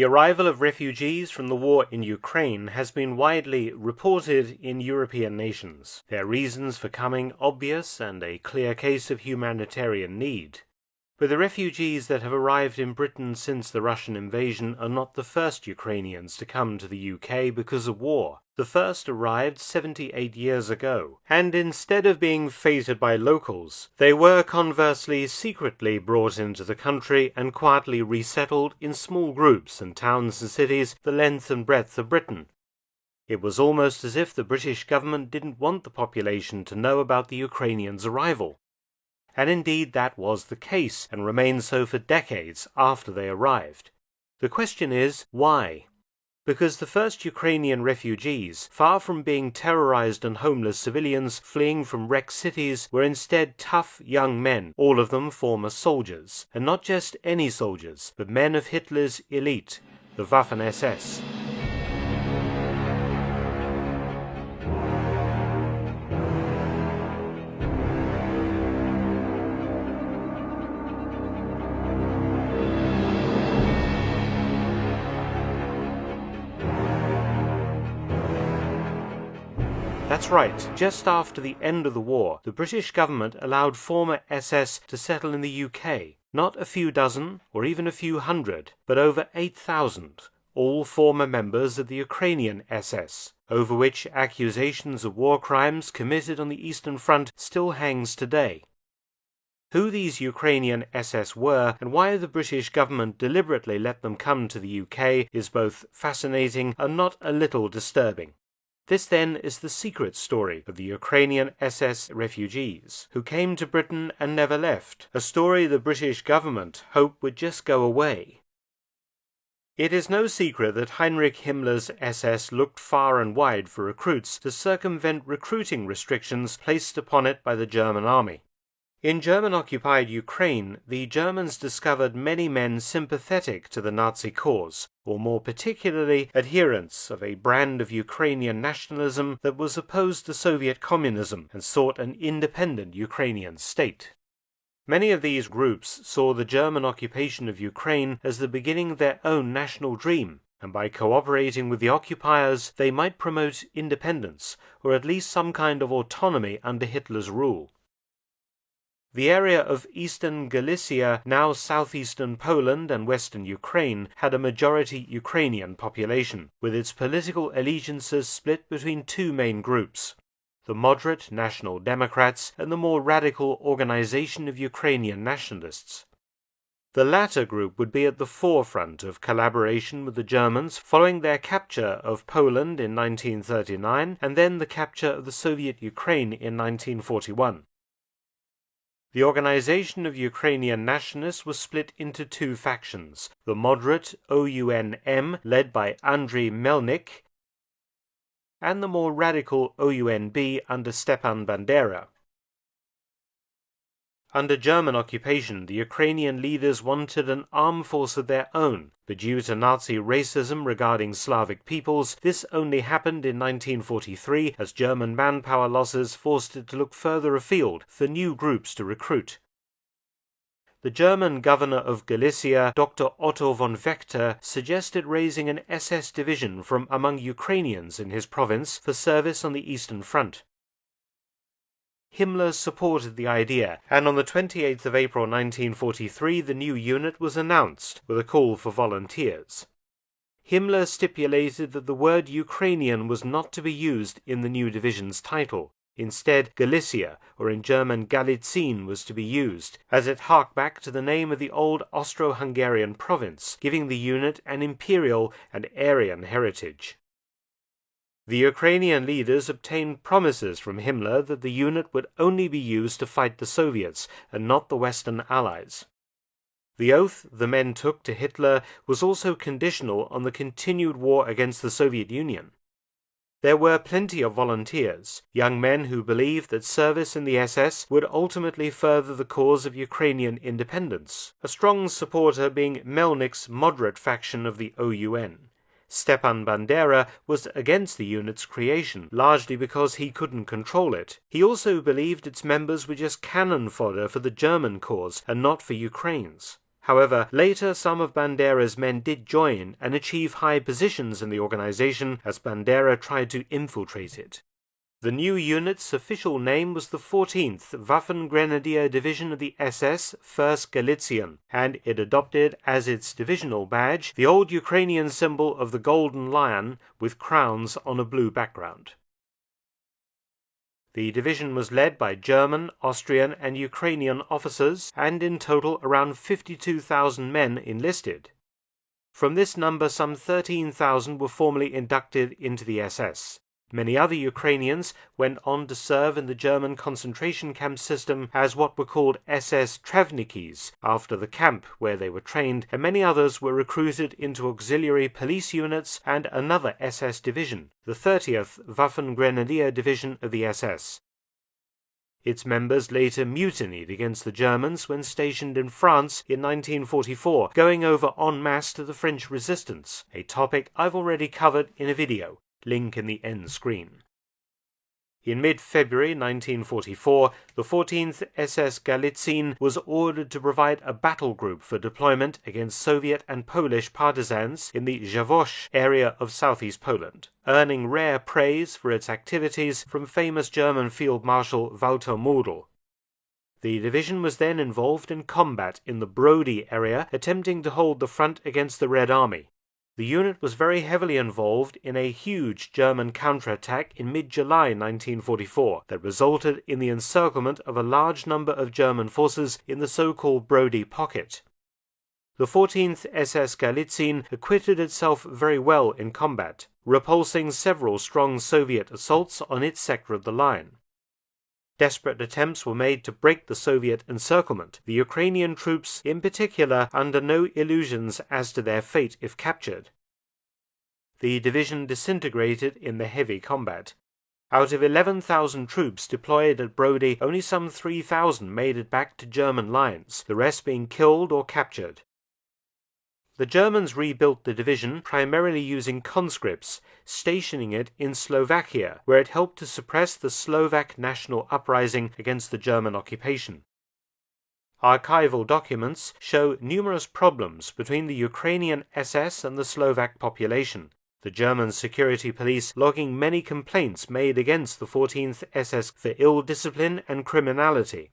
The arrival of refugees from the war in Ukraine has been widely reported in European nations, their reasons for coming obvious and a clear case of humanitarian need. But the refugees that have arrived in Britain since the Russian invasion are not the first Ukrainians to come to the UK because of war. The first arrived 78 years ago, and instead of being feted by locals, they were conversely secretly brought into the country and quietly resettled in small groups in towns and cities the length and breadth of Britain. It was almost as if the British government didn't want the population to know about the Ukrainians' arrival. And indeed that was the case, and remained so for decades after they arrived. The question is, why? Because the first Ukrainian refugees, far from being terrorized and homeless civilians fleeing from wrecked cities, were instead tough young men, all of them former soldiers, and not just any soldiers, but men of Hitler's elite, the Waffen-SS. That's right, just after the end of the war, the British government allowed former SS to settle in the UK. Not a few dozen, or even a few hundred, but over 8,000, all former members of the Ukrainian SS, over which accusations of war crimes committed on the Eastern Front still hangs today. Who these Ukrainian SS were, and why the British government deliberately let them come to the UK, is both fascinating and not a little disturbing. This then is the secret story of the Ukrainian SS refugees, who came to Britain and never left, a story the British government hoped would just go away. It is no secret that Heinrich Himmler's SS looked far and wide for recruits to circumvent recruiting restrictions placed upon it by the German army. In German-occupied Ukraine, the Germans discovered many men sympathetic to the Nazi cause, or more particularly adherents of a brand of Ukrainian nationalism that was opposed to Soviet communism and sought an independent Ukrainian state. Many of these groups saw the German occupation of Ukraine as the beginning of their own national dream, and by cooperating with the occupiers they might promote independence, or at least some kind of autonomy under Hitler's rule. The area of eastern Galicia, now southeastern Poland and western Ukraine, had a majority Ukrainian population, with its political allegiances split between two main groups: the moderate National Democrats and the more radical Organization of Ukrainian Nationalists. The latter group would be at the forefront of collaboration with the Germans following their capture of Poland in 1939 and then the capture of the Soviet Ukraine in 1941. The Organization of Ukrainian Nationalists was split into two factions, the moderate OUN-M, led by Andriy Melnik, and the more radical OUN-B under Stepan Bandera. Under German occupation, the Ukrainian leaders wanted an armed force of their own, but due to Nazi racism regarding Slavic peoples, this only happened in 1943 as German manpower losses forced it to look further afield for new groups to recruit. The German governor of Galicia, Dr. Otto von Wechter, suggested raising an SS division from among Ukrainians in his province for service on the Eastern Front. Himmler supported the idea, and on the 28th of April 1943 the new unit was announced, with a call for volunteers. Himmler stipulated that the word Ukrainian was not to be used in the new division's title. Instead, Galicia, or in German Galizien, was to be used, as it harked back to the name of the old Austro-Hungarian province, giving the unit an imperial and Aryan heritage. The Ukrainian leaders obtained promises from Himmler that the unit would only be used to fight the Soviets and not the Western Allies. The oath the men took to Hitler was also conditional on the continued war against the Soviet Union. There were plenty of volunteers, young men who believed that service in the SS would ultimately further the cause of Ukrainian independence, a strong supporter being Melnik's moderate faction of the OUN. Stepan Bandera was against the unit's creation, largely because he couldn't control it. He also believed its members were just cannon fodder for the German cause and not for Ukraine's. However, later some of Bandera's men did join and achieve high positions in the organization as Bandera tried to infiltrate it. The new unit's official name was the 14th Waffen-Grenadier Division of the SS, 1st Galician, and it adopted as its divisional badge the old Ukrainian symbol of the golden lion with crowns on a blue background. The division was led by German, Austrian, and Ukrainian officers, and in total around 52,000 men enlisted. From this number, some 13,000 were formally inducted into the SS. Many other Ukrainians went on to serve in the German concentration camp system as what were called SS Travnikis after the camp where they were trained, and many others were recruited into auxiliary police units and another SS division, the 30th Waffen-Grenadier Division of the SS. Its members later mutinied against the Germans when stationed in France in 1944, going over en masse to the French resistance, a topic I've already covered in a video. Link in the end screen. In mid-February 1944, the 14th SS Galitzin was ordered to provide a battle group for deployment against Soviet and Polish partisans in the Jaworzno area of southeast Poland, earning rare praise for its activities from famous German Field Marshal Walter Model. The division was then involved in combat in the Brody area, attempting to hold the front against the Red Army. The unit was very heavily involved in a huge German counterattack in mid-July 1944 that resulted in the encirclement of a large number of German forces in the so-called Brody Pocket. The 14th SS Galitzin acquitted itself very well in combat, repulsing several strong Soviet assaults on its sector of the line. Desperate attempts were made to break the Soviet encirclement, the Ukrainian troops in particular under no illusions as to their fate if captured. The division disintegrated in the heavy combat. Out of 11,000 troops deployed at Brody, only some 3,000 made it back to German lines, the rest being killed or captured. The Germans rebuilt the division primarily using conscripts, stationing it in Slovakia, where it helped to suppress the Slovak national uprising against the German occupation. Archival documents show numerous problems between the Ukrainian SS and the Slovak population, the German security police logging many complaints made against the 14th SS for ill discipline and criminality.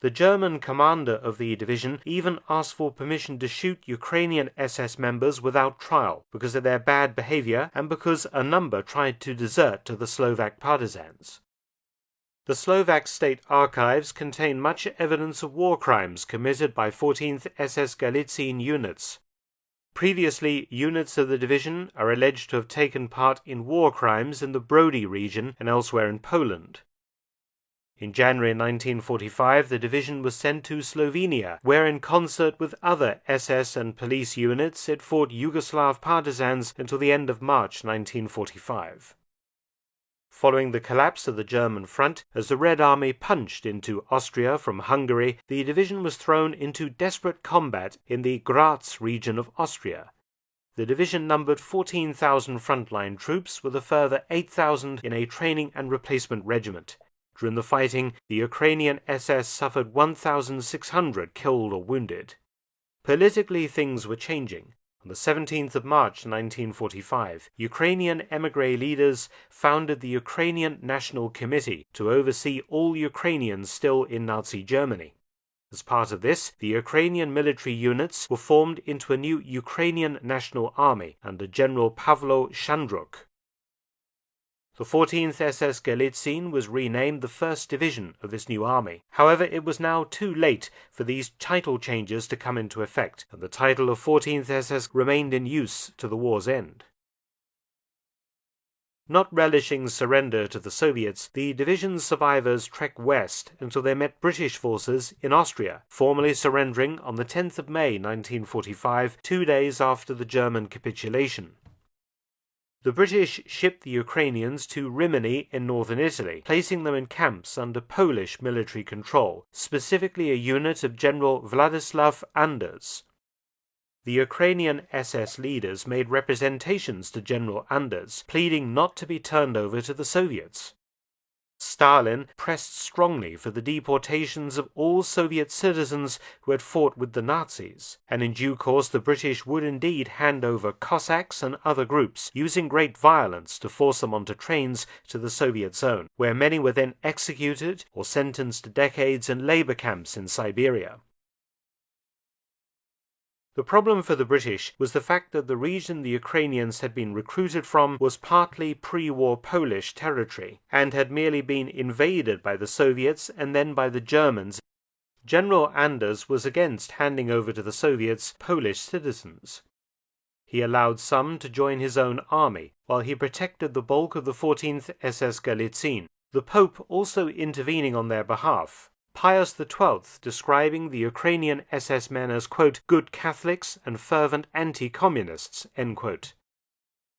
The German commander of the division even asked for permission to shoot Ukrainian SS members without trial because of their bad behavior and because a number tried to desert to the Slovak partisans. The Slovak state archives contain much evidence of war crimes committed by 14th SS Galitzin units. Previously, units of the division are alleged to have taken part in war crimes in the Brody region and elsewhere in Poland. In January 1945, the division was sent to Slovenia, where in concert with other SS and police units it fought Yugoslav partisans until the end of March 1945. Following the collapse of the German front, as the Red Army punched into Austria from Hungary, the division was thrown into desperate combat in the Graz region of Austria. The division numbered 14,000 frontline troops with a further 8,000 in a training and replacement regiment. During the fighting, the Ukrainian SS suffered 1,600 killed or wounded. Politically, things were changing. On the 17th of March 1945, Ukrainian émigré leaders founded the Ukrainian National Committee to oversee all Ukrainians still in Nazi Germany. As part of this, the Ukrainian military units were formed into a new Ukrainian National Army under General Pavlo Shandruk. The 14th SS Galitzin was renamed the 1st Division of this new army. However, it was now too late for these title changes to come into effect, and the title of 14th SS remained in use to the war's end. Not relishing surrender to the Soviets, the division's survivors trekked west until they met British forces in Austria, formally surrendering on the 10th of May 1945, 2 days after the German capitulation. The British shipped the Ukrainians to Rimini in northern Italy, placing them in camps under Polish military control, specifically a unit of General Władysław Anders. The Ukrainian SS leaders made representations to General Anders, pleading not to be turned over to the Soviets. Stalin pressed strongly for the deportations of all Soviet citizens who had fought with the Nazis, and in due course the British would indeed hand over Cossacks and other groups, using great violence to force them onto trains to the Soviet zone, where many were then executed or sentenced to decades in labor camps in Siberia. The problem for the British was the fact that the region the Ukrainians had been recruited from was partly pre-war Polish territory, and had merely been invaded by the Soviets and then by the Germans. General Anders was against handing over to the Soviets Polish citizens. He allowed some to join his own army, while he protected the bulk of the 14th SS Galitzin, the Pope also intervening on their behalf. Pius XII describing the Ukrainian SS men as, quote, good Catholics and fervent anti-communists, end quote.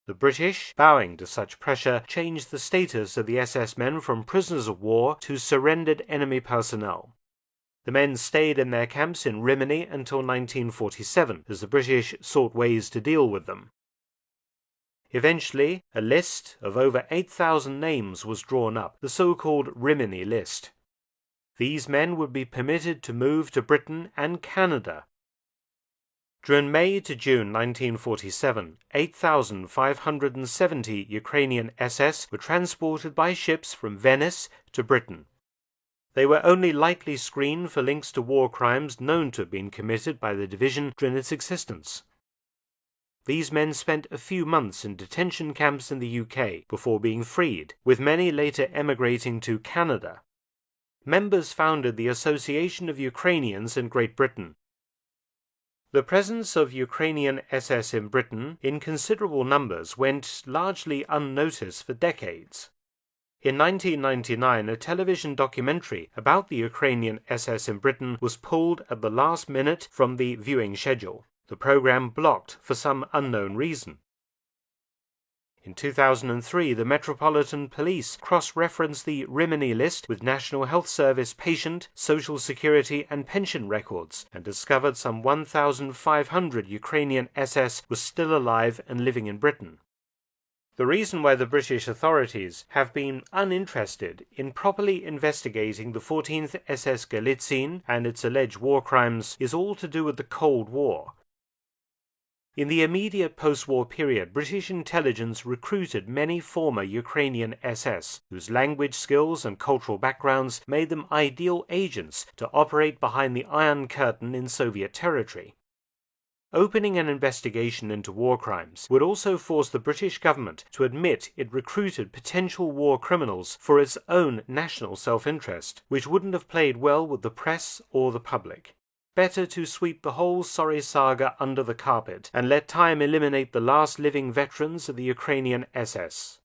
The British, bowing to such pressure, changed the status of the SS men from prisoners of war to surrendered enemy personnel. The men stayed in their camps in Rimini until 1947, as the British sought ways to deal with them. Eventually, a list of over 8,000 names was drawn up, the so-called Rimini list. These men would be permitted to move to Britain and Canada. During May to June 1947, 8,570 Ukrainian SS were transported by ships from Venice to Britain. They were only lightly screened for links to war crimes known to have been committed by the division during its existence. These men spent a few months in detention camps in the UK before being freed, with many later emigrating to Canada. Members founded the Association of Ukrainians in Great Britain. The presence of Ukrainian SS in Britain in considerable numbers went largely unnoticed for decades. In 1999, a television documentary about the Ukrainian SS in Britain was pulled at the last minute from the viewing schedule, the program blocked for some unknown reason. In 2003, the Metropolitan Police cross-referenced the Rimini list with National Health Service patient, Social Security and pension records and discovered some 1,500 Ukrainian SS were still alive and living in Britain. The reason why the British authorities have been uninterested in properly investigating the 14th SS Galitzin and its alleged war crimes is all to do with the Cold War. In the immediate post-war period, British intelligence recruited many former Ukrainian SS, whose language skills and cultural backgrounds made them ideal agents to operate behind the Iron Curtain in Soviet territory. Opening an investigation into war crimes would also force the British government to admit it recruited potential war criminals for its own national self-interest, which wouldn't have played well with the press or the public. Better to sweep the whole sorry saga under the carpet and let time eliminate the last living veterans of the Ukrainian SS.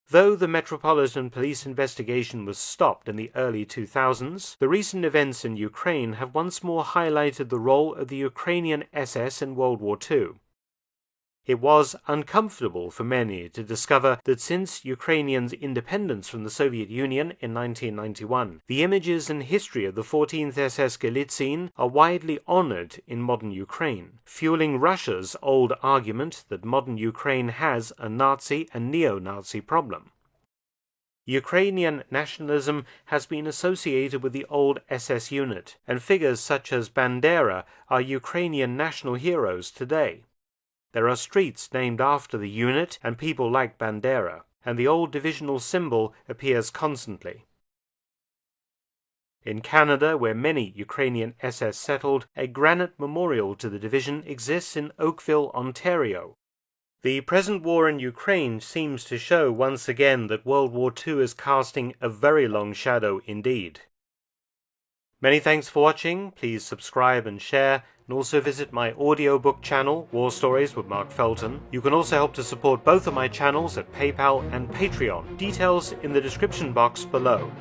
Though the Metropolitan Police investigation was stopped in the early 2000s, the recent events in Ukraine have once more highlighted the role of the Ukrainian SS in World War II. It was uncomfortable for many to discover that since Ukrainians' independence from the Soviet Union in 1991, the images and history of the 14th SS Galitzin are widely honored in modern Ukraine, fueling Russia's old argument that modern Ukraine has a Nazi and neo-Nazi problem. Ukrainian nationalism has been associated with the old SS unit, and figures such as Bandera are Ukrainian national heroes today. There are streets named after the unit and people like Bandera, and the old divisional symbol appears constantly. In Canada, where many Ukrainian SS settled, a granite memorial to the division exists in Oakville, Ontario. The present war in Ukraine seems to show once again that World War II is casting a very long shadow indeed. Many thanks for watching. Please subscribe and share, and also visit my audiobook channel, War Stories with Mark Felton. You can also help to support both of my channels at PayPal and Patreon. Details in the description box below.